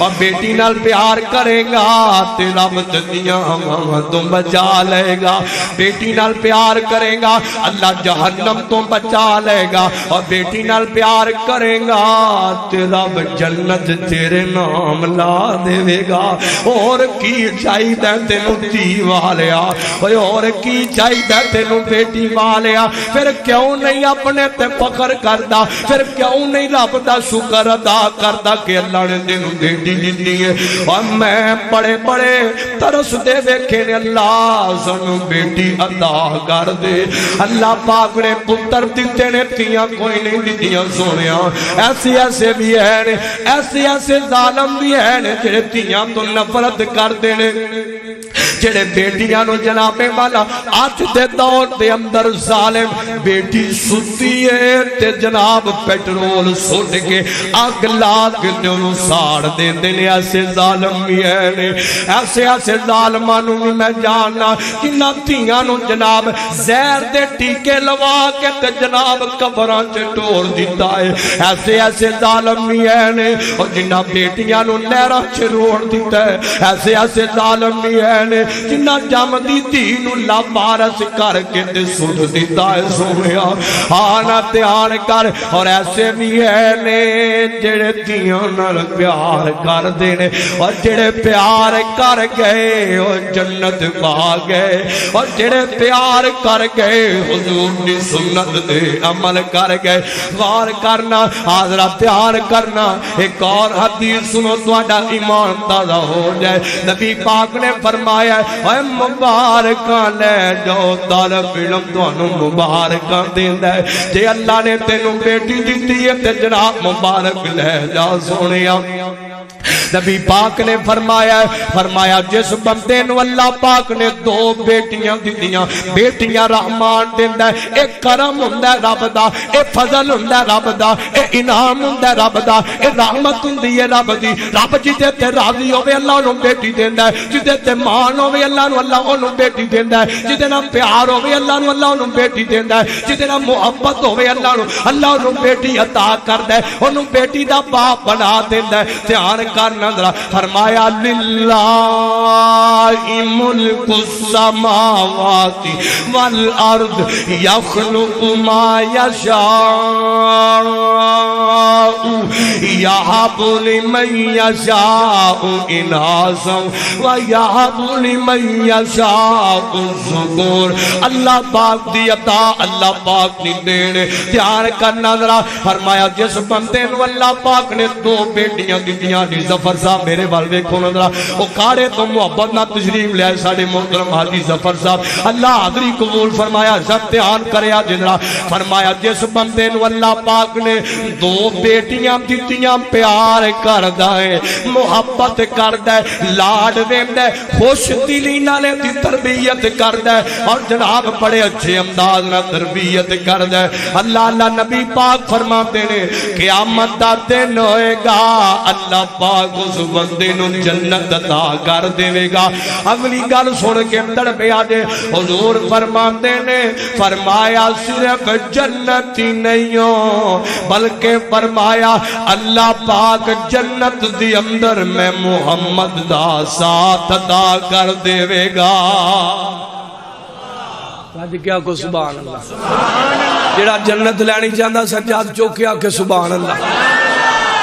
اور بیٹی نال پیار کرے گا تے رب دنیا تو بچا لے گا، بیٹی نال پیار کرے گا اللہ جہنم تو بچا لے گا، اور بیٹی نال پیار کرے گا تے رب جنت تیرے نام لا دے گا۔ اور کی چاہیے تینوں دھی والیا، اور کی چاہیے تینوں بیٹی والیا، پھر کیوں نہیں اپنے تے فخر کردا، پھر کیوں نہیں رب دا شکر ادا کردا کہ اللہ نے تینوں بیٹی دتی ہے۔ اور میں بڑے بڑے ترس دے ویکھے نے اللہ سانوں بیٹی عطا کر دے، اللہ پاک نے پتر دتے نے تیاں کوئی نہیں دتیاں سونیا، ایسے ایسے بھی ہیں، ایسے ایسے ظالم بھی ہیں جڑے تیاں تو نفرت کر دے نے، جڑے بیٹیاں نو جناب والا اج دے دور دے اندر ظالم بیٹی ستی ہے تے جناب پیٹرول سٹ کے اگ لا کے انہوں ساڑ دے نے۔ ایسے ظالم بھی ہیں، ایسے ایسے ظالماں نو بھی میں جاننا جنہاں تھیاں نو جناب زہر دے ٹیکے لوا کے تے جناب قبراں چ ٹور دیتا ہے، ایسے ایسے ظالم بھی ہیں، اور جنہاں بیٹیاں نو نہراں چ روڑ دیتا ہے، ایسے ایسے ظالم بھی ہیں جنہ جم دی دین اللہ بارس کر کے دے سٹ دیتا ہے سونیا آنا تیان کر۔ اور ایسے بھی ہیں جڑے دیاں نال پیار کر دینے، اور جڑے پیار کر گئے اور جنت پا گئے، اور جڑے پیار کر گئے حضور دی سنت دے عمل کر گئے۔ غور کرنا حاضرہ پیار کرنا، ایک اور حدیث سنو تہاڈا ایمان تازہ ہو جائے۔ نبی پاک نے فرمایا اے مبارکاں لے جاؤ طالب علم تانوں مبارکاں دیندا ہے، جے اللہ نے تینوں بیٹی دتی ہے تے جناب مبارک لے جا سونیا۔ نبی پاک نے فرمایا جس بندے نو اللہ پاک نے دو بیٹیاں دتیاں، بیٹیاں رحمان دیندا ہے، ایک کرم ہوندا ہے رب دا، ایک فضل ہوندا ہے رب دا، ایک انعام ہوندا ہے رب دا، ایک رحمت ہوندی ہے رب دی۔ رب جدے تے راضی ہوے اللہ اونوں بیٹی دیندا ہے، جدے تے مان ہوے اللہ نو اللہ اونوں بیٹی دیندا ہے، جدے نال پیار ہوے اللہ نو اللہ اونوں بیٹی دیندا ہے، جدے نال محبت ہوے اللہ نو اللہ اونوں بیٹی عطا کردا ہے، اونوں بیٹی دا باپ بنا دیندا ہے۔ دھیان کرنا ذرا، فرمایا للہ ملک السماوات والارض یخلق ما یشاء یہب لمن یشاء اناثا ویہب لمن یشاء الذکور۔ اللہ پاک دی عطا اللہ پاک دی دین۔ دھیان کرنا ذرا، فرمایا جس بندے نو اللہ پاک نے دو بیٹیاں دتیاں دی، ظفر صاحب میرے وال ویکھو ذرا، او کاڑے تو محبت نہ تشریف لے ساڈے محترم حاجی ظفر صاحب، اللہ حاضری قبول فرمایا، سب دھیان کریا جنرا۔ فرمایا جس بندے نو اللہ پاک نے دو بیٹیاں دتیاں پیار کردا ہے، محبت کردا ہے، لاڈ دیندا ہے، خوش دلی نال دی تربیت کردا ہے، اور جناب بڑے اچھے انداز نال تربیت کردا ہے۔ اللہ نبی پاک فرماتے نے قیامت دا دن ہوئے گا اللہ پاک اس بندے نو جنت عطا کر دے گا۔ اگلی گل سن کے تڑپے آجے، حضور فرماتے نے فرمایا صرف جنت ہی نہیں ہو بلکہ فرمایا اللہ پاک جنت دی اندر میں محمد دا ساتھ عطا کر دے گا۔ آج کیا کو سبحان اللہ، جڑا جنت لینی چاہتا سجاد چوکیا کہ سبحان اللہ۔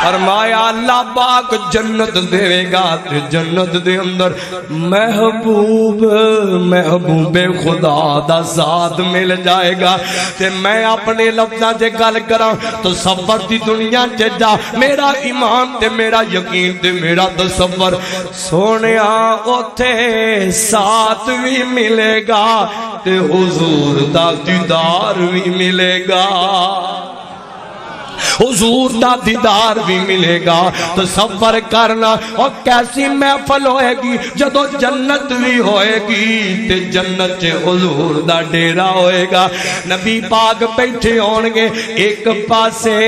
فرمایا اللہ پاک جنت دے گا تے جنت دے اندر محبوب خدا دا ذات مل جائے گا۔ تے میں اپنے لفظاں تے گل کراں تو سفر دی دنیا تے جا، میرا ایمان تے میرا یقین تے میرا تصور سونیا اوتھے ساتھ بھی ملے گا تے حضور دا دیدار بھی ملے گا، حضور دا دیدار بھی ملے گا۔ تو سفر کرنا، اور کیسی محفل ہوئے گی جدو جنت بھی ہوئے گی تے جنت حضور دا ڈیرا ہوئے گا۔ نبی پاک بیٹھے ہونگے، ایک پاسے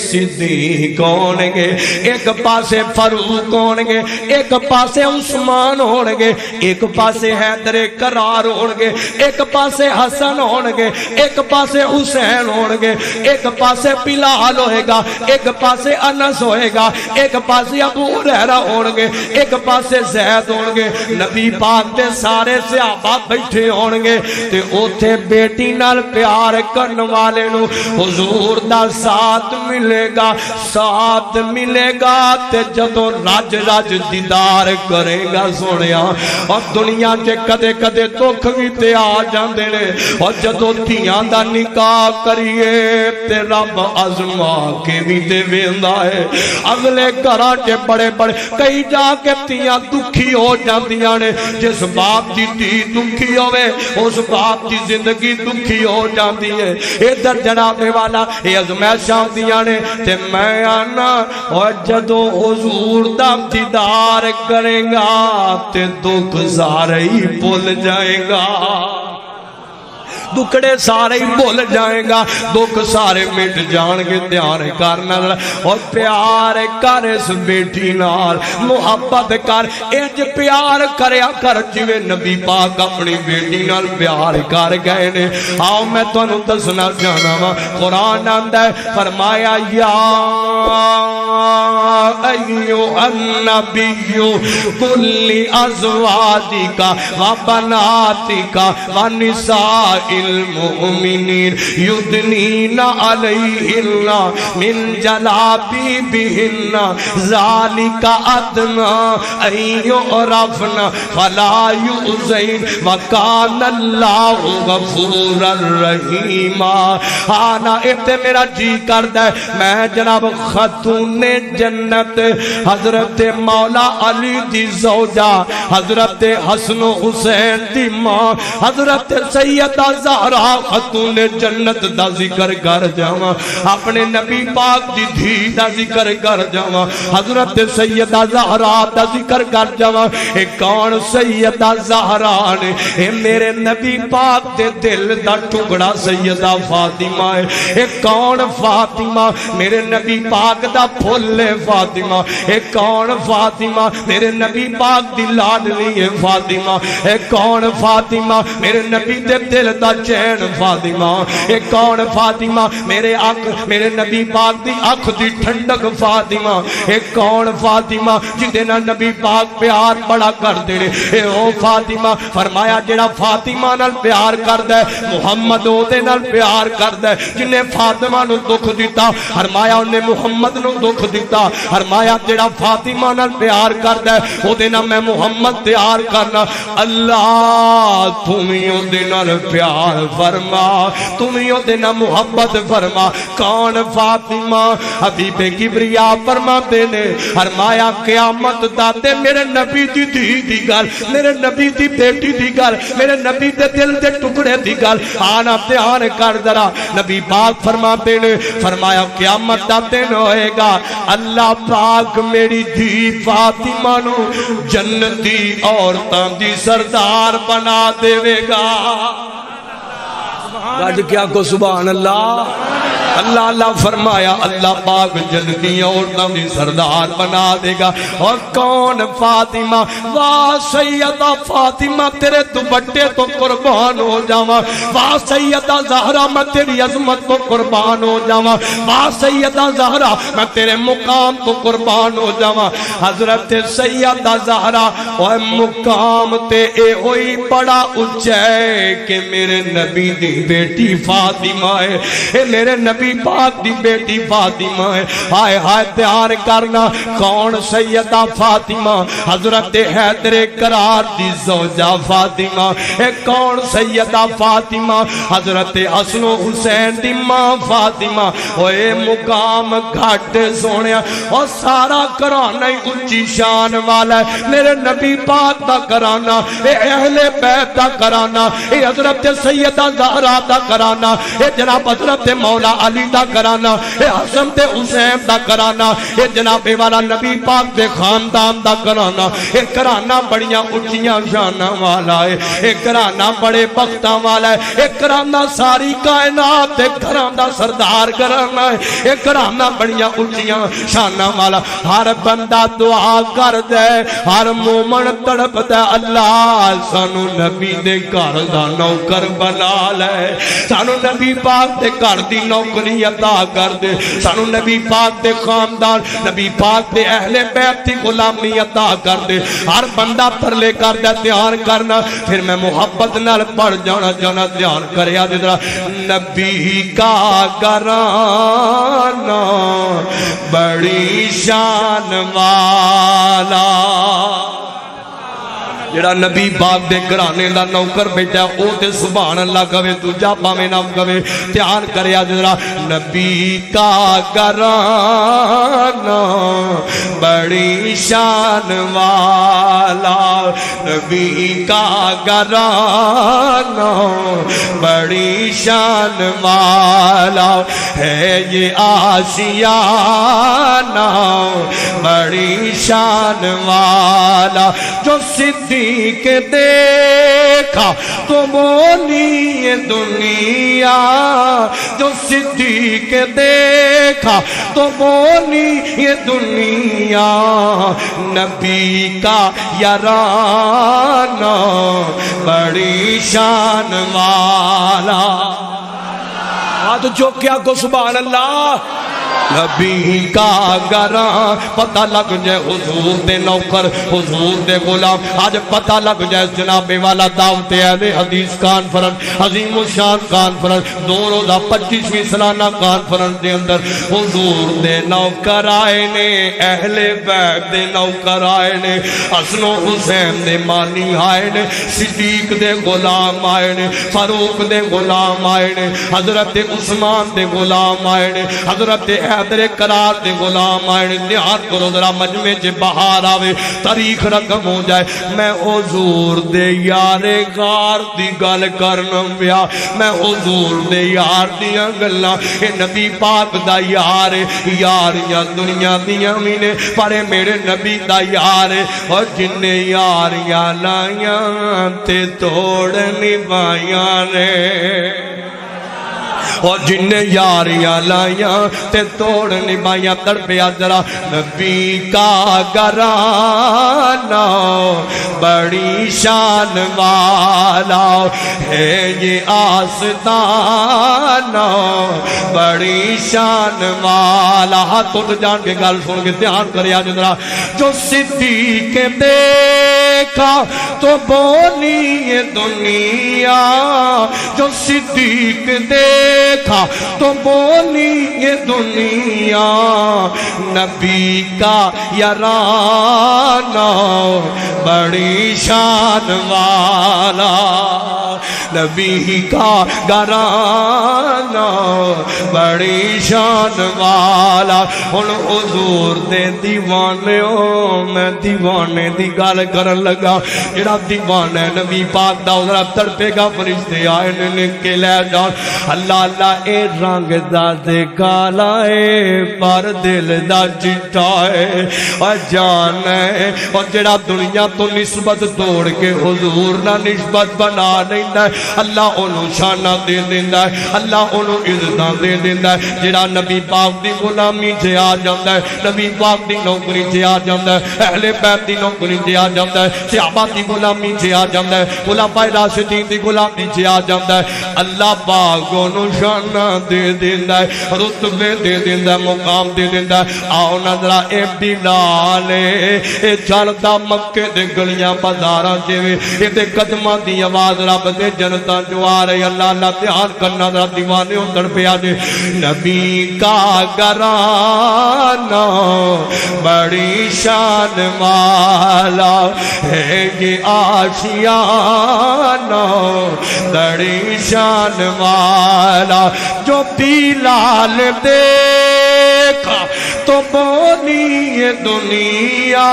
صدیق ہونگے، ایک پاسے فاروق ہونگے، ایک پاسے عثمان ہونگے، ایک پاسے حیدر کرار ہونگے، ایک پاسے حسن ہونگے، ایک پاسے حسین ہونگے، ایک پاسے بلال بلال ہوئے گا، ایک پاسے انس ہوئے گا، ایک پاسے ابو ہریرہ ہونگے، ایک پاسے زید ہونگے، نبی پاک دے سارے صحابہ بیٹھے ہونگے تے اوتھے بیٹی نال پیار کرن والے نو حضور دا ساتھ ملے گا، ساتھ ملے گا تے جدوں رج رج دیدار کرے گا سونیا۔ اور دنیا کے کدے کدے دکھ بھی تے آ جاندے نے، اور جدوں دھیاں دا نکاح کریے تے رب ازما کے بھی دے ویندا ہے۔ اگلے گھراں کے بڑے بڑے کئی جا کے دھیاں دکھی ہو جاندیاں نے، جس باپ دی دھی دکھی ہوئے اس باپ دی زندگی دکھی ہو جاندی ہے۔ ادھر جناب والا یہ ازمائشاں دیاں نے تے میں آنا، اور جدوں حضور دا دیدار کرے گا تے دکھ سارے ہی بھول جائے گا، دکھڑے سارے ہی بھول جائیں گا، دکھ سارے مٹ جان گے۔ دھیان کرنا اور پیار کر اس بیٹی نال، محبت کر، انج پیار کریا کر جویں نبی پاک اپنی بیٹی نال پیار کر گئے نے۔ آؤ میں تانوں دسنا چاہنا وا، قرآن آندا ہے، فرمایا یا ایھا النبی قل لازواجک وبناتک ونساء المؤمنین یدنین علیہن من جلابیبہن ذالک ادنی ان یعرفن فلا یؤذین وکان اللہ غفورا رحیما۔ آنا ابتے میرا جی کردہ ہے میں جناب خاتون جنت حضرت مولا علی دی زوجہ حضرت حسن و حسین دی ماں حضرت سیدہ زہرا خاتون جنت دا ذکر کر جاواں، اپنے نبی پاک دی دھی دا ذکر کر جاواں، حضرت سیدہ زہرا دا ذکر کر جاواں۔ اے کون سیدہ زہرا نے؟ اے میرے نبی پاک دے دل دا ٹکڑا سیدہ فاطمہ ہے۔ اے کون فاطمہ؟ میرے نبی پاک دا پھول ہے فاطمہ۔ اے کون فاطمہ؟ میرے نبی پاک دی لاڈلی ہے فاطمہ۔ اے کون فاطمہ؟ میرے نبی دے دل دا چین فاطمہ۔ اے کون فاطمہ؟ میرے نبی پاک دی اکھ دی ٹھنڈک فاطمہ۔ اے کون فاطمہ؟ جدے نا نبی پاک پیار بڑا کر دے نے، اے او فاطمہ۔ فرمایا جڑا فاطمہ نال پیار کردا ہے محمد او دے نال پیار کردا ہے۔ جنے فاطمہ نو دکھ دیتا فرمایا انہیں محمد نو دکھ دیتا۔ فرمایا جڑا فاطمہ نال پیار کردا ہے او دے نال میں محمد پیار کرنا۔ اللہ تمہیں او دے نال پیار فرما، تمہیں او دے نال محبت فرما۔ کون فاطمہ؟ حبیب کبریا فرماتے نے، فرمایا قیامت دا تے میرے نبی دی دھی دی گل، میرے نبی دی بیٹی دی گل، میرے نبی دے دل دے ٹکڑے دی گل آنا دھیان کر ذرا۔ نبی پاک فرماتے نے، فرمایا قیامت دا دن ہوئے گا اللہ پاک میری دھی فاطمہ نو جنتی عورتاں دی سردار بنا دے گا۔ گاج کیا کو سبحان اللہ، اللہ اللہ فرمایا اللہ پاک جنتی عورتاں دی سردار بنا دے گا۔ اور کون؟ فاطمہ۔ واہ سیدہ فاطمہ تیرے دوپٹے تو قربان ہو جاواں، واہ سیدہ زہرا میں تیری عظمت تو قربان ہو جاواں، واہ سیدہ زہرا میں تیرے مقام تو قربان ہو جاواں۔ حضرت سیدہ زہرا اور مقام تے اے ہوئی بڑا اچھے کہ میرے نبی دی بیٹی فاطمہ ہے، اے میرے نبی پاک دی بیٹی فاطمہ ہے۔ ہائے ہائے دھیان کرنا، کون سیدہ فاطمہ؟ حضرت حیدر کرار دی زوجہ فاطمہ۔ اے کون سیدہ فاطمہ؟ حضرت حسن و حسین دی ماں فاطمہ۔ اے مقام گھٹ سونیا اور سارا گھرانہ ہی اونچی شان والا ہے، میرے نبی پاک دا گھرانہ، اے اہل بیت دا گھرانہ، اے حضرت سیدہ زہرا دا گھرانہ، اے جناب حضرت مولا علی دا گھرانہ، اے حسن تے حسین دا گھرانہ، اے جناب والا نبی پاک دے خاندان دا گھرانہ۔ اے گھرانہ بڑیاں اونچیاں شاناں والا ہے، اے گھرانہ بڑے بختاں والا ہے، اے گھرانہ ساری کائنات دے گھراں دا سردار گھرانہ ہے، اے گھرانہ بڑیاں اونچیاں شاناں والا۔ ہر بندہ دعا کر دے، ہر مومن تڑپ دے، اللہ سانو نبی دے گھر دا نوکر بنا لے، سانو نبی پاک دے گھر دی نوکری نوکری عطا کر دے سانو نبی پاک دے خاندان نبی پاک دے اہل بیت دی غلامی عطا کر دے ہر بندہ ترلے کر دے دھیان کرنا پھر میں محبت نال پڑھ جانا جانا دھیان کریا جدرا نبی کا گرانا بڑی شان والا جڑا نبی پاک دے گھرانے دا نوکر بیٹا او تے سبحان اللہ کہے دوجا پاویں نہ کہے دھیان کریا ذرا نبی کا گھرانا بڑی شان والا نبی کا گھرانا بڑی شان والا ہے یہ آسیانہ بڑی شان والا جو صدیق کے دیکھا تو بولی یہ دنیا جو صدیق کے دیکھا تو بولی یہ دنیا نبی کا یارانہ بڑی شان والا ہاتھ جو کیا کو سبحان اللہ نبی کا گراں پتہ لگ جائے حضور دے نوکر حضور دے غلام آج پتہ لگ جائے جناب والا دعوت اہل حدیث کانفرنس عظیم الشان کانفرنس 2 روزہ 25ویں سالانہ کانفرنس دے اندر حضور دے نوکر آئے نے اہل بیت دے نوکر آئے نے حسن و حسین دے مانی آئے نے صدیق دے غلام آئے نے فاروق دے غلام آئے نے حضرت عثمان دے غلام آئے نے حضرت حیدر قرار دے غلام آئے دھیان کرو ذرا مجمع چ بہار آوے تاریخ رقم ہو جائے میں حضور دے یار غار دی گل کرنا پیا میں حضور دے یار دیاں گلاں اے نبی پاک دا یار یاریاں دنیا دیاں وی نے پر میرے نبی دا یار اور جن نے یاریاں لائیاں تے توڑ نبھائیاں نے اور جن نے یاریاں لائیاں تے توڑ نبھائیاں تڑپیا ذرا نبی کا گھرانا بڑی شان والا ہے یہ آستانہ بڑی شان والا ہاتھ اٹھ جان کے گل سن کے دھیان کریا ذرا جو صدیق دیکھا تو بولی یہ دنیا جو صدیق دیکھا تو بولی یہ دنیا نبی کا یارانہ بڑی شان والا نبی کا گھرانا بڑی شان والا ہن حضور دے دیوانیوں میں دیوانے دی گل کرن لگا جڑا دیوانہ نبی پاک دا ذرا تڑپے گا فرشتے آئے نے کے لے جان اللہ اللہ اے رنگ دا دے کالا اے پر دل دا چٹا ہے اور جان ہے اور جڑا دنیا تو نسبت توڑ کے حضور نہ نسبت بنا لینا ہے اللہ انہوں شانہ دے دینا ہے اللہ انہوں عزتاں دے دینا ہے جڑا نبی پاک دی غلامی سے آ جاتا ہے نبی پاک دی نوکری سے آ جاتا ہے اہل بیت دی نوکری سے آ جاتا ہے صحابہ دی غلامی سے آ جاتا ہے خلفائے راشدین دی غلامی سے آ جاتا ہے اللہ پاک انہوں شانہ دے دینا ہے رتبے دے دینا ہے مقام دے دینا ہے آؤ نظرہ اے بلال اے چلتا مکے دے گلیاں بازاراں چوے اے دے قدماں دی آواز رب دے جنتاں جو آ رہے اللہ اللہ دھیان کرنا ذرا دیوانے اندر پہ آجے نبی کا گھرانا بڑی شان والا ہے یہ آشیانہ بڑی شان والا جو بلال دیکھا تو بولی یہ دنیا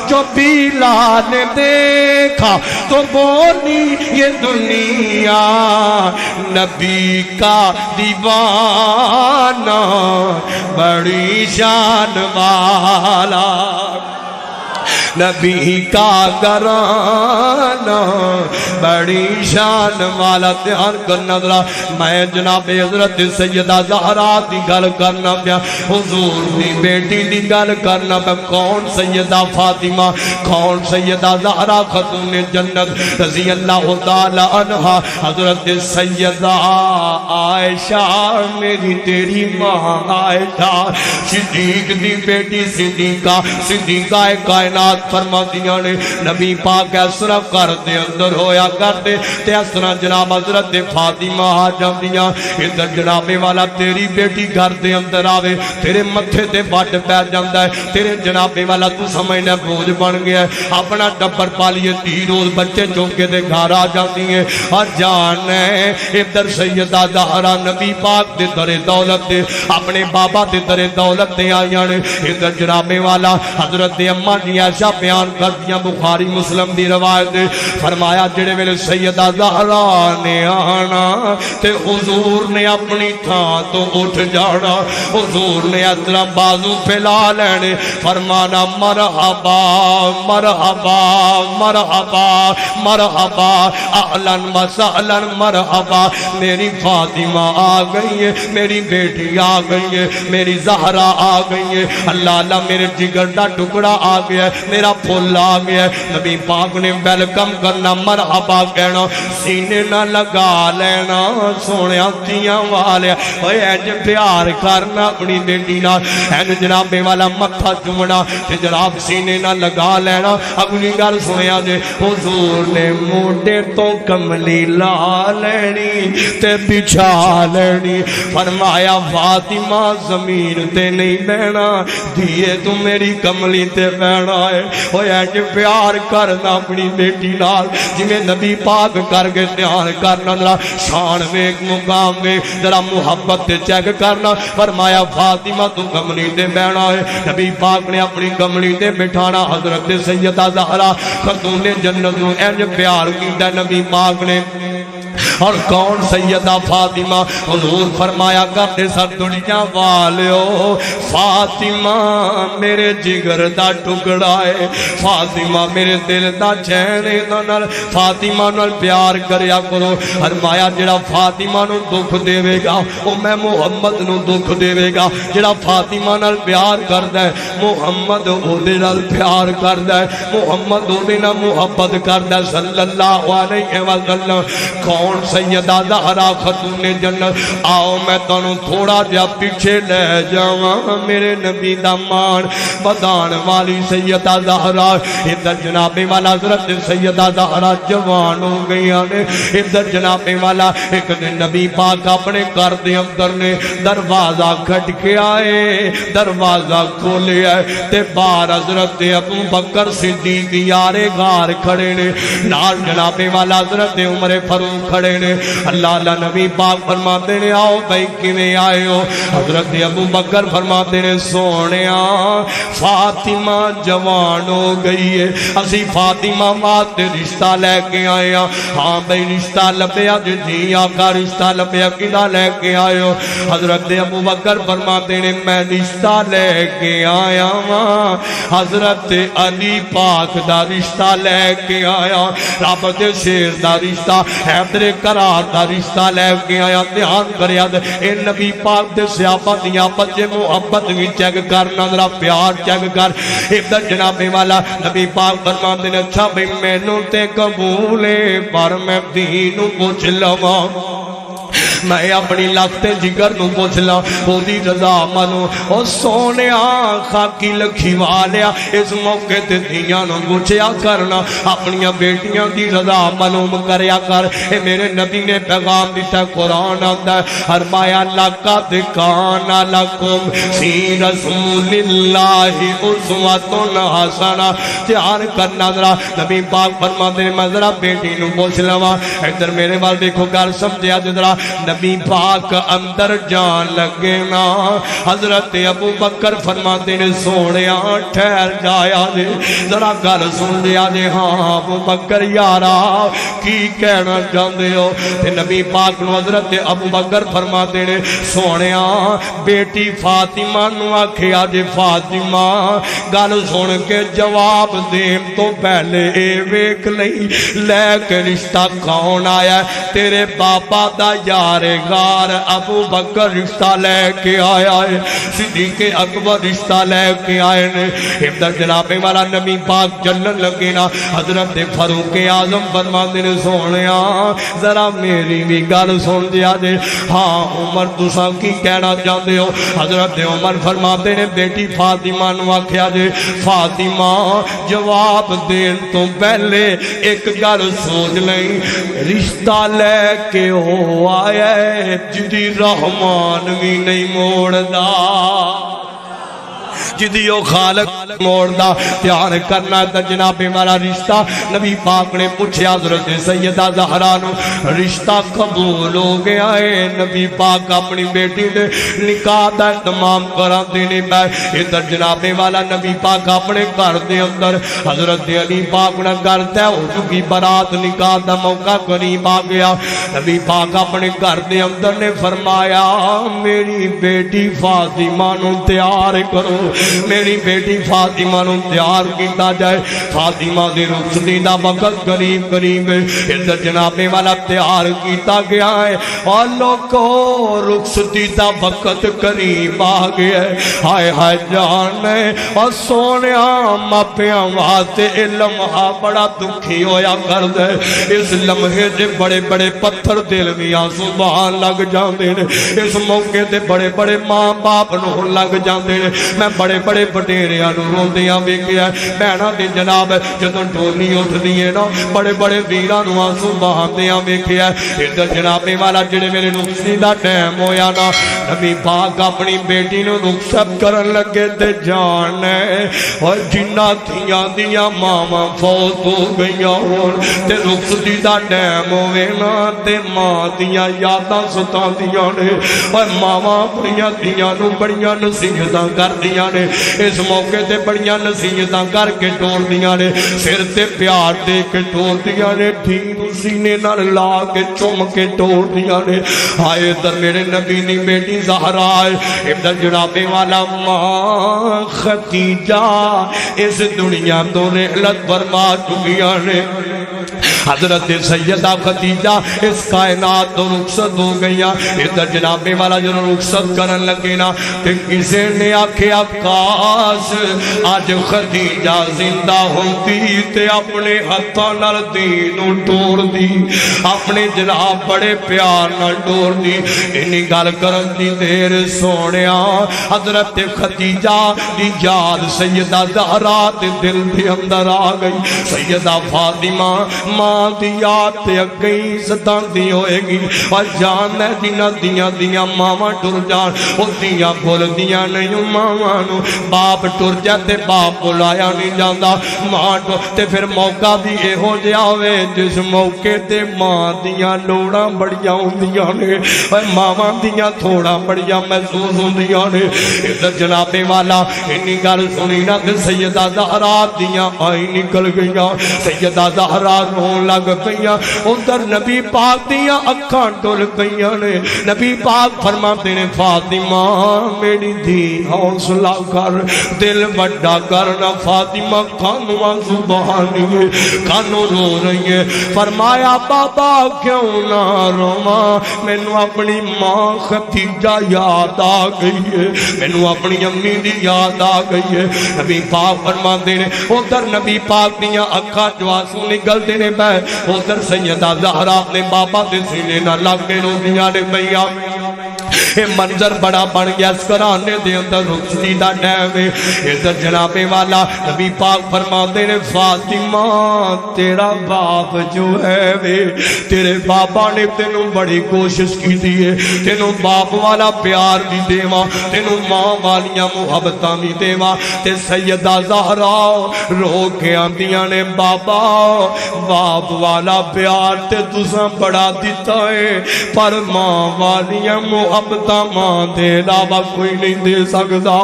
جو بلال دیکھا تو بولی یہ دنیا نبی کا دیوانہ بڑی شان والا نبی کا گھرانہ بڑی شان والا دھیان کرنا ذرا میں جناب حضرت سیدہ زہرا دی گل کرنا پیا حضور دی بیٹی دی گل کرنا پیا کون سیدہ فاطمہ کون سیدہ زہرا خاتون جنت رضی اللہ تعالی عنہ حضرت سیدہ عائشہ میری تیری ماں عائشہ صدیق دی بیٹی صدیقہ کائنات فرما دیا نے نبی پاک اسرا کر دے اندر ہویا کرتے تے اسرا جناب حضرت فاطمہ آ جاندیاں ادھر جناب والا تیری بیٹی گھر دے اندر آوے تیرے متھے تے بٹ پہ جاندا ہے تیرے جناب والا تو سمجھنا بوجھ بن گیا ہے اپنا ٹبر پالیے 3 روز بچے چونکے دے گھر آ جاندی ہیں اور جان ہے ادھر سیدہ زہرا نبی پاک دے در دولت دے اپنے بابا دے در دولت دے آئیاں نے ادھر جناب والا حضرت اماں جی عائشہ بیان کر دیا بخاری مسلم دی روایت دے فرمایا جڑے ویلے سیدہ زہرا نے آنا تے حضور نے اپنی تھان تو اٹھ جانا حضور نے اتنا بازو پھیلا لینے فرمانا مرحبا مرحبا مرحبا مرحبا اہلاً و سہلاً مرحبا میری فاطمہ آ گئی ہے میری بیٹی آ گئی ہے میری زہرا آ گئی ہے اللہ اللہ میرے جگر دا ٹکڑا آ گیا ہے میرا پھول آ گیا ہے نبی پاک نے ویلکم کرنا مرحبا کہنا سینے نہ لگا لینا سونے تیاں والے اوے اج پیار کرنا اپنی بیٹی نال این جناب والا متھا چومنا تے جناب سینے نہ لگا لینا اگلی گل سنیا جے حضور نے موڈے تو کملی لا لینی تے بچھا لینی فرمایا فاطمہ زمین تے نہیں بہنا دیئے تو میری کملی تے بہنا ہے اوے اج پیار کرنا اپنی بیٹی نال جی میں نبی پاک کر کے دھیان کرنا ذرا شان ویک مقام ویک ذرا محبت تے چیک کرنا فرمایا فاطمہ تو کملی تے بہنا ہے نبی پاک نے اپنی کملی تے بٹھانا حضرت سیدہ زہرا خاتون جنت نو انج پیار کیتا نبی پاک نے اور کون سیدہ فاطمہ حضور فرمایا کرتے سر دنیا والیو فاطمہ میرے جگر دا ٹکڑا ہے فاطمہ میرے دل دا چینے دا فاطمہ نال پیار کریا کرو فرمایا جڑا فاطمہ نو دکھ دے گا وہ میں محمد نو دکھ دے گا جڑا فاطمہ نال پیار کردہ ہے محمد او دے نال پیار کردہ ہے محمد او دے نال محبت کردہ ہے صلی اللہ علیہ وسلم کون سیدہ زہرا خاتون جنت آؤ میں تانوں تھوڑا جا پیچھے لے جاواں میرے نبی دا مان بدان والی سیدہ زہرا ادھر جناب والا حضرت سیدہ زہرا جوان ہو گئی نے ادھر جناب والا ایک دن نبی پاک اپنے گھر دے اندر نے دروازہ کھٹ کے آئے دروازہ کھولے آئے تے باہر حضرت ابو بکر صدیق یارے غار کھڑے نے نال جناب والا حضرت عمر فاروق کھڑے نے اللہ اللہ نبی پاک فرماتے نے آؤ بھائی کیویں آئے ہو حضرت ابو بکر فرماتے نے سونیا فاطمہ جوان ہو گئی ہے اسی فاطمہ واسطے رشتہ لے کے آئے ہاں بھائی رشتہ لبیا جی آقا رشتہ لبیا کدا لے کے آئے ہو حضرت ابو بکر فرماتے نے میں رشتہ لے کے آیا ہاں حضرت علی پاک دا رشتہ لے کے آیا رب دے شیر دا رشتہ حیدر قرار دا رشتہ لے کے آیا دھیان کریا اے نبی پاک دے صحابہ دیاں بچے محبت بھی چیک کرنا ذرا پیار چیک کر ادھر جناب والا نبی پاک فرماتے نے اچھا بھئی مینوں تے قبولے پر میں دینوں پوچھ لواں میں اپنی لگتے جگر نو پوچھلا او دی رضا منو او سونے خاکی لکھی والیا اس موقع تے دیاں نو پوچھیا کرنا اپنی بیٹیاں دی رضا منو کریا کر اے میرے نبی نے پیغام دیتا قرآن آتا ہے فرمایا لقد کان لکم فی رسول اللہ اسوۃ حسنہ تیار کرنا ذرا نبی پاک فرماتے ہیں میں ذرا بیٹی نو پوچھ لواں ادھر میرے وال دیکھو گھر سمجھیا ذرا نبی پاک اندر جان لگے نا حضرت ابو بکر فرماتے نے سونیا ٹھہر جایا دے ذرا گل سن لیا دے ہاں ابو بکر یارا کی کہنا چاہتے ہو تے نبی پاک نو حضرت ابو بکر فرماتے نے سونیا بیٹی فاطمہ نو آکھیا جے فاطمہ گل سن کے جواب دیم تو پہلے اے ویکھ لئی لے کے رشتہ کون آیا ہے تیرے باپا دا یار غار ابو بکر رشتہ لے کے آیا ہے صدیق اکبر رشتہ لے کے آئے نے ادھر جناب والا نبی پاک جلن لگے نا حضرت فاروق اعظم فرماتے نے سونیا ذرا میری بھی گل سن دیا دے ہاں عمر تساں کی کہنا چاہتے ہو حضرت عمر فرماتے نے بیٹی فاطمہ نو آکھیا جے فاطمہ جواب دین تو پہلے ایک گل سوچ لیں رشتہ لے کے ہو آیا ہے جدی رحمان بھی نہیں موڑدا جدیو خالق موڑدا پیار کرنا تا جناب والا رشتہ نبی پاک نے پوچھے حضرت سیدہ زہرا نو رشتہ قبول ہو گیا ہے نبی پاک اپنی بیٹی دے نکاح دا اہتمام کرا دینے پہ ادھر جناب والا نبی پاک اپنے گھر دے اندر حضرت علی پاک نے گھر طے ہو چکی برات نکاح دا موقع قریب آ گیا نبی پاک اپنے گھر دے اندر نے فرمایا میری بیٹی فاطمہ نو تیار کرو میری بیٹی فاطمہ نو تیار کیتا جائے فاطمہ دے رخصتی دا وقت قریب قریب ادھر جناب والا تیار کیتا گیا ہے اور لوگو رخصتی دا وقت قریب آ گیا ہے ہائے ہائے جانے اور سونیا ماپیاں واسطے لمحہ بڑا دکھی ہویا کر دے اس لمحے دے بڑے بڑے پتھر دل میاں سبحان لگ جاندے نے اس موقع دے بڑے بڑے ماں باپ نو لگ جاندے نے میں بڑے بڑے بٹیریاں نو روندیاں ویکھیا بہناں دی جناب جدوں ٹولی اٹھدی ہے نا بڑے بڑے ویراں نو آنسو بہاندیاں ویکھیا ادھر جناب والا جڑے میرے رخصتی دا ٹائم ہویا نا نبی پاک اپنی بیٹی نو رخصت کرن لگے تے جان اور جنہ تھیاں دیاں ماواں فوت ہو گئیاں ہون تے رخصتی دا ٹائم ہوے نا تے ماں دیاں یاداں ستاندیاں نے اور ماواں اپنیاں دھیاں نو بڑیاں نصیحتاں کردیاں نے اس موقع تے بڑیاں نصیحتاں کر کے ٹور دیاں نے سر تے پیار دے کے ٹور دیاں نے ٹھیک سینے نال لا کے چوم کے ٹور دیاں نے آئے در میرے نبی نی بیٹی زہرا ادھر جناب والا ماں خدیجہ اس دنیا تو رحلت فرما چکیاں نے حضرت سیدہ خدیجہ اس کائنات تو رخصت ہو گیا ادھر جناب والا جو رخصت کرن لگے نا تے کسے نے آکھیا کاش آج خدیجہ زندہ ہوتی تے اپنے ہتھاں نال دین ٹور دی اپنے جناب بڑے پیار نال ٹور دی اینی گل کرن دی دیر سونیا حضرت خدیجہ دی یاد سیدہ زہرا دے دل دے اندر آ گئی سیدہ فاطمہ ماں دی یاد تے اگئی ستان دی ہوئے گی اور جان ہے دینا دیاں ماما ٹر جان او دیاں بول دیاں نہیں ماما نو باپ ٹر جاتے باپ بلایا نہیں جاندہ ماں تے پھر موقع بھی اے ہو جاوے جس موقع تے ماں دیاں لوڑاں بڑیاں ہوں دیاں نے اور ماما دیاں تھوڑا بڑیاں محسوس ہوں دیاں نے ادھر جناب والا انہی گل سنی نا کہ سیدہ زہرا دیاں آئی نکل گیا سیدہ زہرا رون لگ گئیاں ادھر نبی پاک دیاں اکھاں ڈول گئیاں نے نبی پاک فرماتے نے فاطمہ میری دھی حوصلہ کر دل بڑا کرنا فاطمہ کانوں زبانی ہے کانوں رو رہی ہے فرمایا بابا کیوں نہ رواں مینوں اپنی ماں خدیجہ یاد آ گئی ہے مینوں اپنی امی دی یاد آ گئی ہے نبی پاک فرماتے نے ادھر نبی پاک دیاں اکھاں جو آنسو نکلتے نے بہ ادھر سیدہ زہرا اپنے بابا دے سینے نہ لگ کے رو دیاں نے بھیا یہ منظر بڑا بن گیا اس گھرانے دے اندر رخصتی دا ٹائم ہے ادھر جناب والا نبی پاک فرماتے نے فاطمہ تیرا باپ جو ہے وے تیرے بابا نے تینوں بڑی کوشش کی دیئے تینوں باپ والا پیار بھی دیوا تینوں ماں والیاں محبتاں بھی دیوا تے سیدہ زہرا رو کے آندیاں نے بابا باپ والا پیار تے تساں بڑا دیتا ہے پر ماں والیاں محبتاں ماں دے علاوہ کوئی نہیں دے سکتا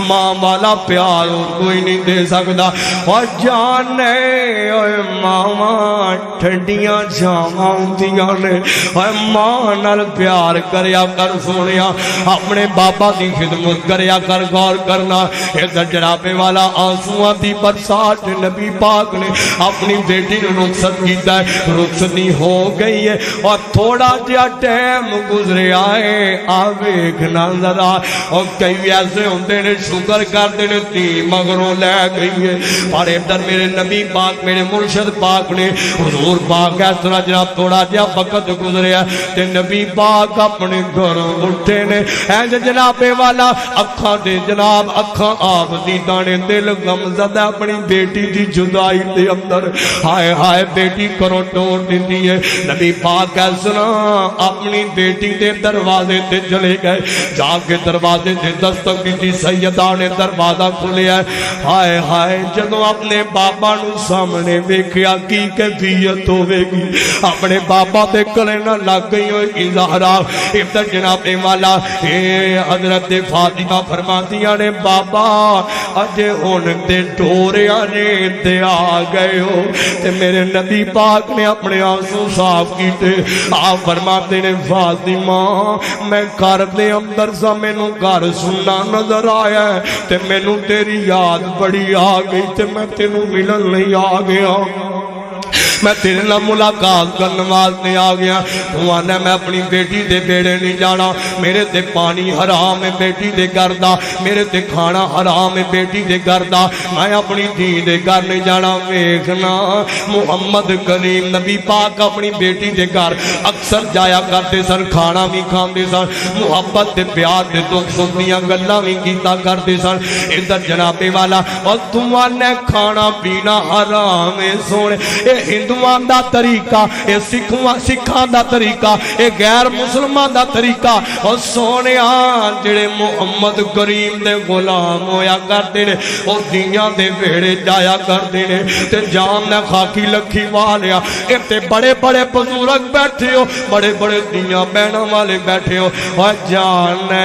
ماں والا پیار کوئی نہیں دے سکتا اور جانے اوے ماں ٹھنڈیاں جاواں ہوندیاں نے اور ماں نال پیار کریا کر سونیا اپنے بابا دی خدمت کریا کر غور کرنا ادھر جناب والا آنسواں دی برسات نبی پاک نے اپنی بیٹی نے رخصت کیتا ہے رخصتی ہو گئی ہے اور تھوڑا جہا ٹائم گزرے آئے آویکھ نظر اور کئی ایسے ہوندے نے شکر کرتے نے تی مگروں لے گئی ہے اور ادھر میرے نبی پاک میرے مرشد پاک نے حضور پاک اس طرح جناب تھوڑا جہا وقت گزریا تے نبی پاک اپنے گھروں اٹھے نے اینج جناب والا اکھاں دے جناب اکھاں آپ دی دانے دل غم زدہ اپنی بیٹی دی جدائی دے اندر ہائے ہائے بیٹی کرو ٹوڑ دیتی ہے نبی پاک اس طرح اپنی بیٹی دے دروازے تے چلے گئے جا کے دروازے تے دستک دیتی سیدہ نے دروازہ کھلیا ہے ہائے ہائے جدوں اپنے بابا نو سامنے ویکھیا کی کیفیت ہوے گی اپنے بابا تے گلے نہ لگ گئی ہوئی زہرا ادھر جناب والا حضرت فاطمہ فرماتیاں نے بابا اجے ہن تے ٹوریا نے تے آ گئے ہو تے میرے نبی پاک نے اپنے آنسو صاف کیتے آپ فرماتے نے فاطمہ میں گھر دے اندر سا مینوں گھر سننا نظر آیا ہے تے مینوں تیری یاد بڑی آ گئی تے میں تینوں ملن نہیں آ گیا میں تیرے نال ملاقات کرنے واسطے آ گیا تو آنا میں اپنی بیٹی دے بیڑے نہیں جانا میرے تے پانی حرام ہے بیٹی دے گھر دا میرے تے کھانا حرام ہے بیٹی دے گھر دا میں اپنی دھی دے گھر نہیں جانا ویکھنا محمد کریم نبی پاک اپنی بیٹی دے گھر اکثر جایا کرتے سن کھانا بھی کھاندے سن محبت دے پیار دے دکھ سکھ دیاں گلاں بھی کیتا کرتے سن ادھر جناب والا اور تم آنے کھانا پینا حرام ہے سونے اے ہندوان دا طریقہ اے سکھان دا طریقہ اے غیر مسلمان دا طریقہ اور سونے آن جڑے محمد کریم دے غلام ہویا کرتے نے اور دیاں دے ویڑے جایا کرتے نے تے جام نے خاکی لکھی والیا اے تے بڑے بڑے بزرگ بیٹھے ہو بڑے بڑے دیاں بہنا والے بیٹھے ہو اور جانے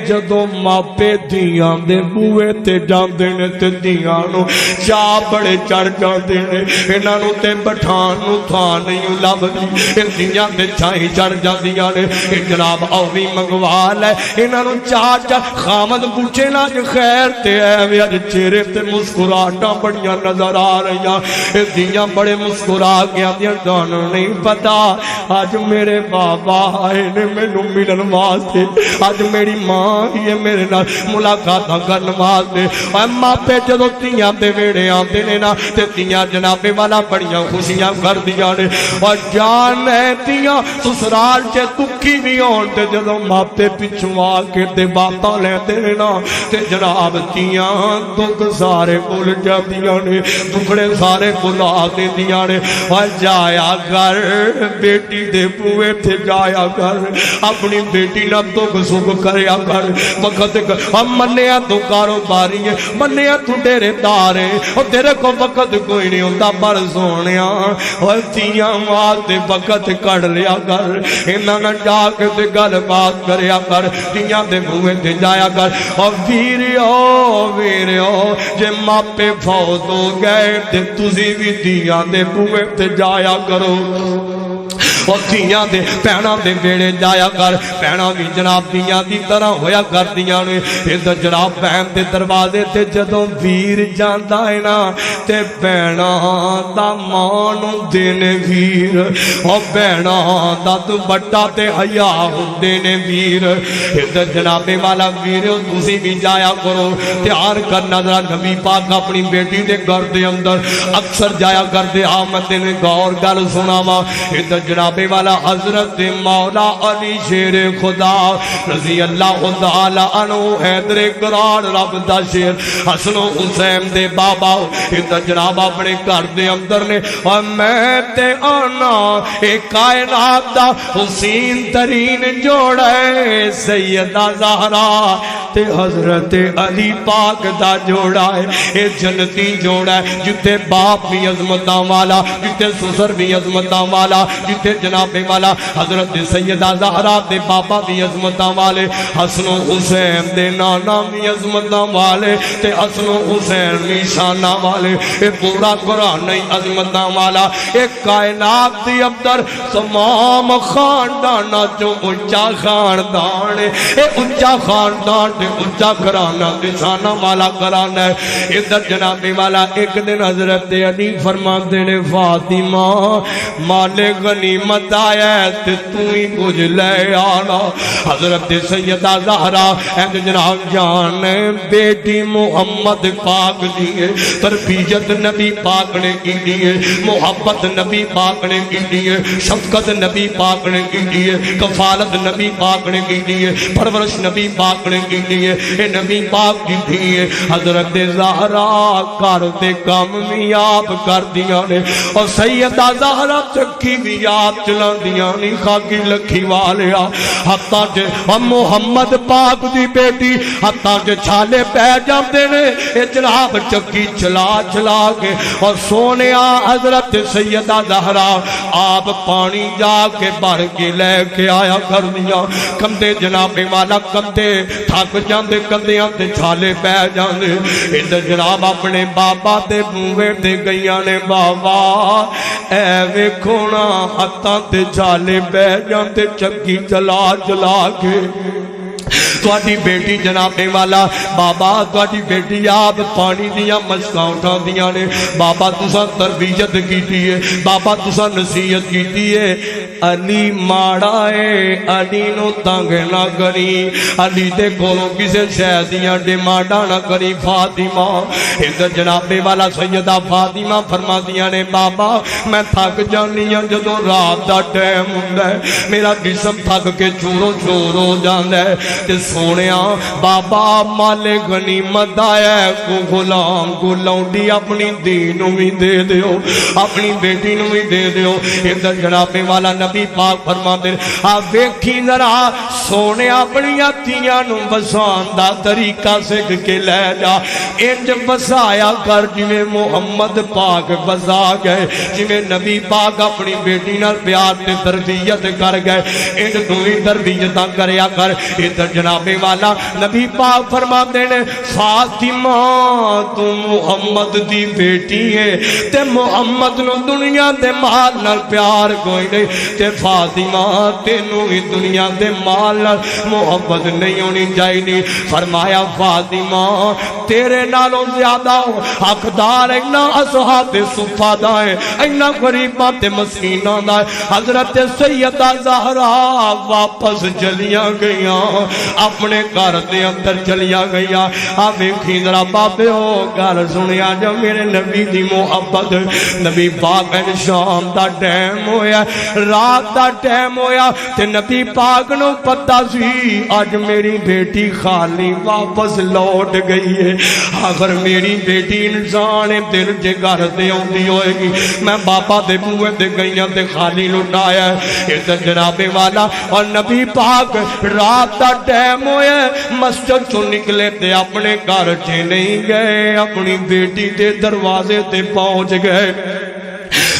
جدو ماپے دیاں دے بوئے تے جاندے نے تے دیاں نو چاہ بڑے چڑھ جاندے نے انہاں نو تے بٹھان نو تھان نہیں لبدی دیاں دے چھائی چڑھ جاندیاں نے جناب اوی منگوال ہے انہاں نو چاہ چاہ خامد پوچھے نا جو خیر تے اے ویج چہرے تے مسکراہٹاں بڑیاں نظر آ رہیاں دیاں بڑے مسکرا گیا دیاں جانو نہیں پتا آج میرے بابا آئے نے مینوں ملن واسطے آج میری ماں یہ میرے نال ملاقاتاں کرن واسطے اے ماں پہ جدوں تیاں دے ویڑے آندے نے نا تے تیاں جناب والا بڑیاں خوشیاں کر دیاں نے اور جان ہے تیاں سسرال چے دکھی بھی ہون تے جدوں ماپے پچھوں آ کے تے باتاں لیندے نے نا تے جناب تیاں دکھ سارے بھول جاندیاں نے دکھڑے سارے بھلا دیندیاں نے اور جایا کر بیٹی دے بوئے تے جایا کر اپنی بیٹی نال دکھ سکھ کریا کر وقت ہم منیا تو کاروباری ہے منیا تو ڈیرے دار ہے اور تیرے کو وقت کوئی نہیں ہوتا پر سونیا اور تیاں واسطے وقت کڑ لیا کر انہاں نہ جا کے تے گل بات کریا کر تیاں دے بوئے تے جایا کر اور ویریو جے ماپے فوت ہو گئے تے تسی بھی تیاں دے بوئے تے جایا کرو اور دیاں دے پینا دے بیڑے جایا کر پینا بھی جناب دیاں دی طرح ہویا کر دیاں نے ادھر جناب بہن دے دروازے تے جدوں ویر جاندا ہے نا تے پینا دا مانو دینے ویر اور پینا دا دوپٹہ تے حیا ہوندے نے ویر ادھر جناب والا ویر تسی بھی جایا کرو تیار کرنا ذرا نبی پاک اپنی بیٹی دے گھر دے اندر اکثر جایا کر دے آمد نے غور گل سناوا ادھر جناب جناب والا حضرت مولا علی شیر خدا رضی اللہ تعالی عنہ حیدر گراڑ رب دا شیر حسن و حسین دے بابا ادھر جناب اپنے گھر دے اندر نے اور میں تے آنا ایک کائنات دا حسین ترین جوڑا ہے سیدہ زہرا تے حضرت علی پاک دا جوڑا ہے اے جنتی جوڑا ہے جتے باپ بھی عظمتاں والا جتے سسر بھی عظمتاں والا جتے جناب والا حضرت سیدہ زہرا دے بابا بھی عظمتاں والے حسن و حسین دے نانا بھی عظمتاں والے تے حسن و حسین بھی شانہ والے اے پورا قرآن نہیں عظمتاں والا ایک کائنات دی اندر تمام خاندانا جو اونچا خاندان ہے اے اونچا خاندان دے اونچا کرانا دے شانہ والا کرانا ہے ادھر جناب والا ایک دن حضرت علی فرما دینے فاطمہ مال غنیمت آیا ہے تے تو ہی کچھ لے آنا حضرت سیدہ زہرا اہد جناب جان بیٹی محمد پاک دیئے تربیت نبی پاک نے کی دیئے محبت نبی پاک نے کی دیئے شفقت نبی پاک نے کی دیئے کفالت نبی پاک نے کی دیئے پرورش نبی پاک نے کی دیئے اے نبی پاک کی دیئے حضرت زہرا کر دے کام بھی آپ کر دیا نے اور سیدہ زہرا چکی بھی آپ چلا دیا نہیں خاکی لکھی والیا حتیٰ کہ محمد پاک دی بیٹی حتیٰ کہ چھالے پہ جاندے نے اے جناب چکی چلا چلا کے اور سونے حضرت سیدہ زہرا آپ پانی جا کے بھر کے لے کے آیا کر دیا کندے جناب والا کندے تھک جاندے کندے آتے چھالے پہ جاندے ادھر جناب اپنے بابا دے بوے دے گئیاں نے بابا اے ویکھونا حتیٰ تے چھالے پہ جاندے چکی چلا چلا کے تواڈی بیٹی جناب والا بابا تواڈی بیٹی آپ پانی دیا مشکاں اٹھا دیا نے بابا تساں تربیت کیتی ہے بابا تساں نصیحت کیتی ہے علی ماڑا ہے علی نو تنگ نہ کری علی دے کولوں کسے شے دیاں ڈیمانڈاں نہ کری فاطمہ ادھر جناب والا سیدہ فاطمہ فرما دیا نے بابا میں تھک جانی ہوں جدوں رات دا ٹائم ہوندا ہے میرا جسم تھک کے چورو چور ہو جاندا ہے تے سونیا بابا مال غنیمت آیا ہے کو غلام کو لونڈی اپنی دینوں بھی دے دیو اپنی بیٹی نوں بھی دے دیو ادھر جناب والا نبی پاک فرما دے ویکھی ذرا سونے اپنی تیاں نوں بسان دا طریقہ سکھ کے لے جا انج بسایا کر جویں محمد پاک بسا گئے جویں نبی پاک اپنی بیٹی نال پیار تے تربیت کر گئے انج تو ہی تربیتاں کریا کر ادھر جناب والا نبی پاک فرما دینے فاطمہ تو محمد دی بیٹی ہے تے محمد نو دنیا دے مال نال پیار کوئی نہیں تے فاطمہ تینوں ہی دنیا دے مال نال محبت نہیں ہونی چاہیے فرمایا فاطمہ تیرے نالوں زیادہ حقدار اینا اصحاب صفہ دا ہے اینا غریباں تے مسکیناں دا ہے حضرت سیدہ زہرا واپس چلیاں گئیاں اپنے گھر دے اندر چلیا گیا آوے کھیندرا بابے ہو گھر سنیا جو میرے نبی دی محبت نبی پاک شام دا ٹائم ہویا رات دا ٹائم ہویا تے نبی پاک نو پتہ سی آج میری بیٹی خالی واپس لوٹ گئی ہے اگر میری بیٹی انسان دل جے گھر دے ہوندی ہوئے گی میں باپا دے بوئے دے گئیاں تے خالی لٹایا ہے ادھر جناب والا اور نبی پاک رات دا ٹائم ہوئے مسجد تو نکلے تے اپنے گھر چے نہیں گئے اپنی بیٹی دے دروازے تے پہنچ گئے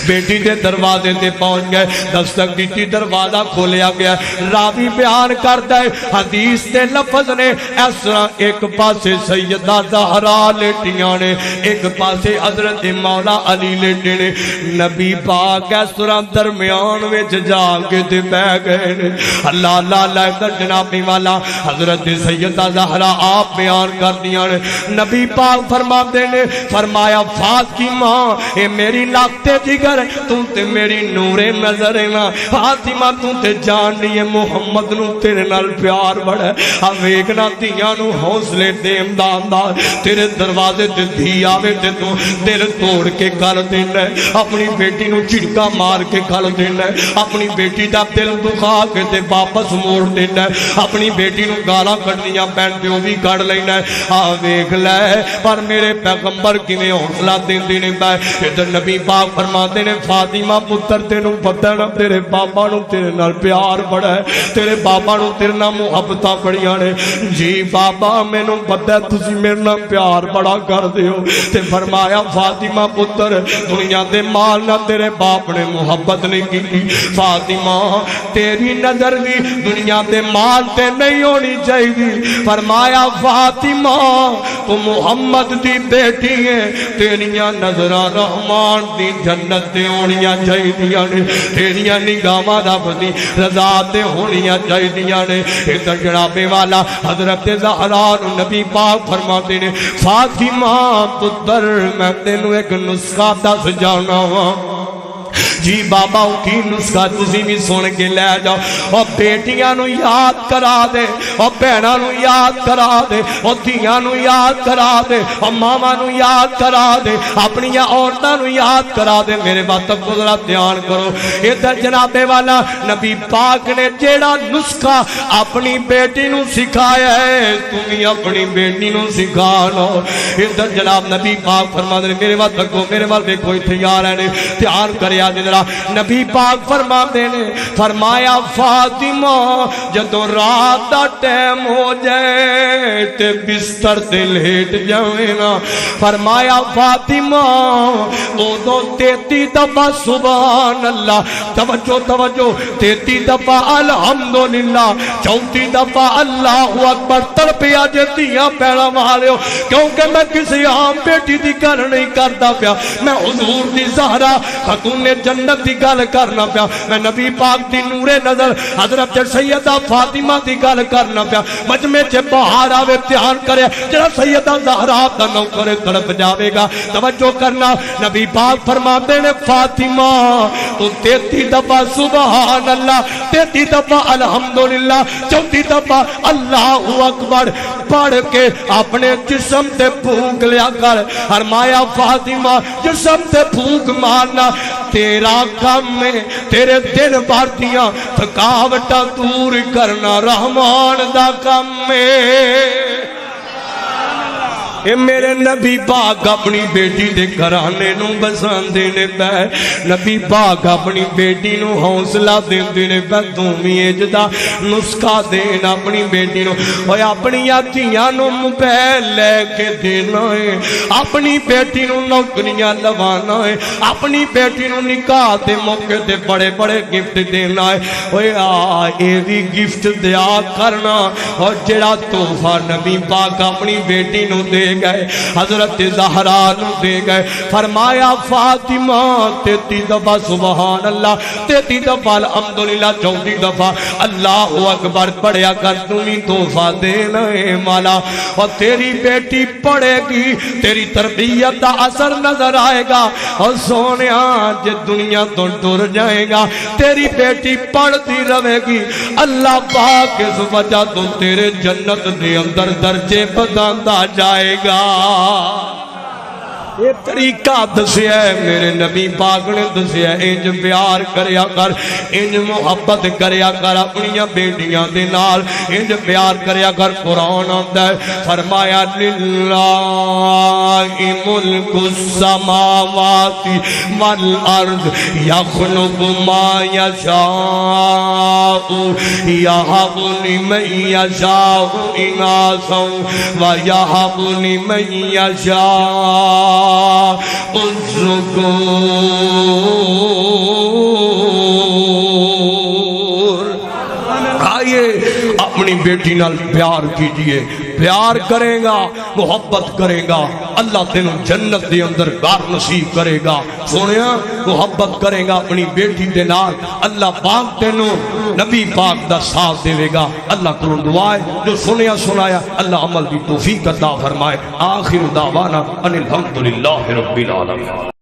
بیٹی دے دروازے تے پہنچ گئے دستک دیتی دروازہ کھولیا گیا راوی بیان کرتا ہے حدیث دے لفظ نے اس طرح ایک پاسے سیدہ زہرا لیٹیاں نے ایک پاسے حضرت مولا علی لیٹے نے نبی پاک اس طرح درمیان وچ جا کے تے بیٹھ گئے نے اللہ اللہ اللہ کر جناب والا حضرت سیدہ زہرا آپ بیان کر دیا نے نبی پاک فرماتے نے فرمایا فاطمہ اے میری لاکتے جگر کر تو تے میری نور نظر ہے نا فاطمہ تو تے جان لیے محمد نو تیرے نال پیار بڑا ہے ویکنا دیاں نو حوصلے دیم داندا تیرے دروازے تے دھی آوے تے تو دل توڑ کے کر دینا ہے اپنی بیٹی نو جھڑکا مار کے کر دینا ہے اپنی بیٹی دا دل دکھا کے تے واپس موڑ دینا ہے اپنی بیٹی نو گالاں کڈنیاں پین تے او بھی کڈ لینا ہے ویکھ لے پر میرے پیغمبر کیویں حوصلہ دیندے نے ادھر نبی پاک فرماتے نے فاطمہ پتر تینوں پتہ نہ تیرے بابا نو تیرے نال پیار بڑا ہے تیرے بابا نو تیرے نال محبتاں بڑیاں نے جی بابا مینوں پتہ ہے تسی میرے نال پیار بڑا کردے ہو تے فرمایا فاطمہ پتر دنیا دے مال نہ تیرے باپ نے محبت نہیں کی فاطمہ تیری نظر بھی دنیا دے مال تے نہیں ہونی چاہیے فرمایا فاطمہ تو محمد دی بیٹی ہے تیریاں نظرہ رحمان دی جنت تے ہونیاں چاہیے نے تیریاں نگاہاں رب دی رضا تے ہونیاں چاہیے نے ادھر جناب والا حضرت زہرا نبی پاک فرماتے نے فاطمہ پتر میں تینوں ایک نسخہ دس جانا وا جی بابا کی نسخہ تسی بھی سن کے لے جاؤ اور بیٹیاں نو یاد کرا دے اور بہناں نو یاد کرا دے اور دھیاں نو یاد کرا دے اور ماما نو یاد کرا دے اپنی عورتاں نو یاد کرا دے میرے بات کو ذرا دھیان کرو ادھر جناب والا نبی پاک نے جیڑا نسخہ اپنی بیٹی نو سکھایا ہے تمہیں اپنی بیٹی نو سکھا لو ادھر جناب نبی پاک فرما دے میرے بات کو میرے بات میں کوئی تیار ہے دھیان کرے نبی پاک فرماتے نے فرمایا فاطمہ جدو رات دا ٹائم ہو جائے تے بستر تے لیٹ جائے نا فرمایا فاطمہ او 33 دفعہ سبحان اللہ توجہ توجہ 33 دفعہ الحمدللہ 34 دفعہ اللہ اکبر تڑپیا جتیاں پیڑا مارے ہو کیونکہ میں کسی عام بیٹی دی گل نہیں کرتا پیا میں حضور دی زہرا خاتون جنت دی گل کرنا پیا میں نبی پاک دی نور نظر حضرت سیدہ فاطمہ دی گل کرنا پیا مجمع چے باہر آوے دھیان کرے جڑا سیدہ زہرا دا نوکر تڑپ جاوے گا توجہ کرنا نبی پاک فرماتے نے فاطمہ تو 33 دفعہ سبحان اللہ 33 دفعہ الحمدللہ 34 دفعہ اللہ اکبر پڑھ کے اپنے جسم تے پھونک لیا کر فرمایا فاطمہ جسم تے پھونک مارنا تیرا کام میں تیرے دن بھر دیاں تھکاوٹاں دور کرنا رحمان دا کام میں اے میرے نبی پاک اپنی بیٹی دے گھرانے نو بسان دینے پہ نبی پاک اپنی بیٹی نو حوصلہ دینے پہ دومی اجدہ نسخہ دینا اپنی بیٹی نو اور اپنی آتیاں نو موبائل لے کے دینا ہے اپنی بیٹی نو نوکریاں لوانا ہے اپنی بیٹی نو نکاح دے موقع دے بڑے بڑے گفٹ دینا ہے اور اے بھی گفٹ دیا کرنا اور جڑا تحفہ نبی پاک اپنی بیٹی نو دے گئے حضرت زہرا نو دے گئے فرمایا فاطمہ 33 دفعہ سبحان اللہ 33 دفعہ الحمدللہ 34 دفعہ اللہ اکبر پڑھیا کر تمہیں تحفہ دینا ہے مالا اور تیری بیٹی پڑھے گی تیری تربیت دا اثر نظر آئے گا اور سونیا جے دنیا تو ٹر جائے گا تیری بیٹی پڑھتی رہے گی اللہ پاک اس وجہ تو تیرے جنت دے اندر درجے بدلتا جائے گا یہ طریقہ دسیا ہے میرے نبی پاک نے دسیا ہے انج پیار کریا کر انج محبت کریا کر اپنی بیٹیاں دے نال انج پیار کریا کر قرآن آتا ہے فرمایا للہ ملک السماوات والارض یخلق ما یشاء یہب لمن یشاء اناثا ویہب لمن یشاء الذکور آئیے اپنی بیٹی نال پیار کیجئے پیار کرے گا محبت کرے گا اللہ تینوں جنت دے اندر گھر نصیب کرے گا سنیا محبت کرے گا اپنی بیٹی دے نال اللہ پاک تینوں نبی پاک دا ساتھ دے گا اللہ کو دعائے جو سنیا سنایا اللہ عمل دی توفیق عطا فرمائے آخر دعوانا ان الحمدللہ رب العالمین